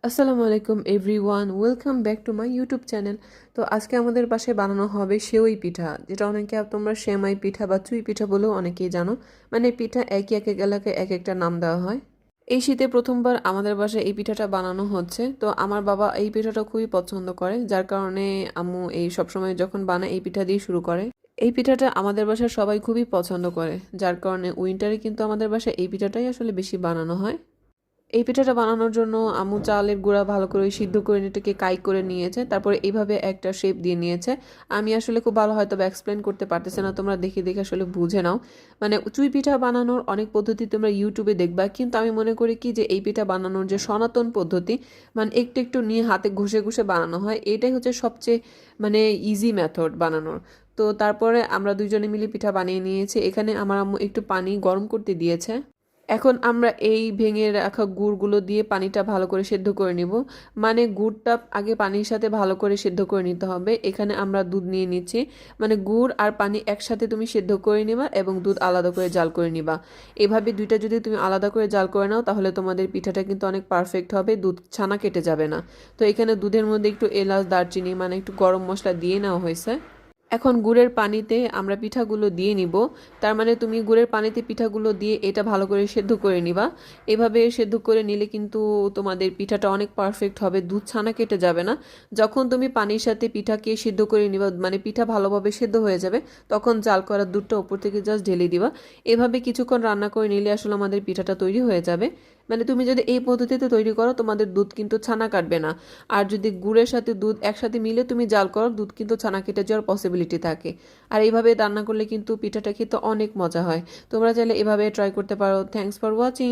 আসসালামু আলাইকুম everyone, welcome back to my YouTube channel. তো আজকে আমাদের বাসায় বানানো হবে সেওই পিঠা, যেটা অনেকে তোমরা সেমাই পিঠা বা চুই পিঠা বলেও অনেকেই জানো। মানে পিঠা একই এক এক এলাকায় এক একটা নাম দেওয়া হয়। এই শীতে প্রথমবার আমাদের বাসায় এই পিঠাটা বানানো হচ্ছে। তো আমার বাবা এই পিঠাটা খুবই পছন্দ করে, যার কারণে আম্মু এই সবসময় যখন বানায় এই পিঠা দিয়ে শুরু করে। এই পিঠাটা আমাদের বাসায় সবাই খুবই পছন্দ করে, যার কারণে উইন্টারে কিন্তু আমাদের বাসায় এই পিঠাটাই আসলে বেশি বানানো হয়। এই পিঠাটা বানানোর জন্য আম্মু চালের গুঁড়া ভালো করে সিদ্ধ করে এটাকে কাই করে নিয়েছে, তারপরে এইভাবে একটা শেপ দিয়ে নিয়েছে। আমি আসলে খুব ভালো হয়তো এক্সপ্লেন করতে পারতেছি না, তোমরা দেখে দেখে আসলে বুঝে নাও। মানে চুই পিঠা বানানোর অনেক পদ্ধতি তোমরা ইউটিউবে দেখবা, কিন্তু আমি মনে করি কি যে এই পিঠা বানানোর যে সনাতন পদ্ধতি, মানে একটু একটু নিয়ে হাতে ঘষে ঘষে বানানো হয়, এটাই হচ্ছে সবচেয়ে মানে ইজি মেথড বানানোর। তো তারপরে আমরা দুইজনে মিলে পিঠা বানিয়ে নিয়েছি। এখানে আমার আম্মু একটু পানি গরম করতে দিয়েছে। এখন আমরা এই ভেঙে রাখা গুড়গুলো দিয়ে পানিটা ভালো করে সেদ্ধ করে নিব। মানে গুড়টা আগে পানির সাথে ভালো করে সেদ্ধ করে নিতে হবে। এখানে আমরা দুধ নিয়ে নিচ্ছি। মানে গুড় আর পানি একসাথে তুমি সেদ্ধ করে নিবা এবং দুধ আলাদা করে জাল করে নিবা। এভাবে দুইটা যদি তুমি আলাদা করে জাল করে নাও, তাহলে তোমাদের পিঠাটা কিন্তু অনেক পারফেক্ট হবে, দুধ ছানা কেটে যাবে না। তো এখানে দুধের মধ্যে একটু এলাচ, দারচিনি, মানে একটু গরম মশলা দিয়ে নেওয়া হয়েছে। এখন গুড়ের পানিতে আমরা পিঠাগুলো দিয়ে নিব। তার মানে তুমি গুড়ের পানিতে পিঠাগুলো দিয়ে এটা ভালো করে সেদ্ধ করে নিবা। এভাবে সেদ্ধ করে নিলে কিন্তু তোমাদের পিঠাটা অনেক পারফেক্ট হবে, দুধ ছানা কেটে যাবে না। যখন তুমি পানির সাথে পিঠাকে সিদ্ধ করে নিবা, মানে পিঠা ভালোভাবে সেদ্ধ হয়ে যাবে, তখন জাল করা দুধটা উপর থেকে জাস্ট ঢেলে দিবা। এভাবে কিছুক্ষণ রান্না করে নিলে আসলে আমাদের পিঠাটা তৈরি হয়ে যাবে। মানে তুমি যদি এই পদ্ধতিতে তৈরি করো, তোমাদের দুধ কিন্তু ছানা কাটবে না। আর যদি গুড়ের সাথে দুধ একসাথে মিলে তুমি জাল করো, দুধ কিন্তু ছানা কেটে যাওয়ার পসিবিলিটি থাকে। আর এইভাবে রান্না করলে কিন্তু পিঠাটা খেতে অনেক মজা হয়। তোমরা চাইলে এভাবে ট্রাই করতে পারো। Thanks for watching.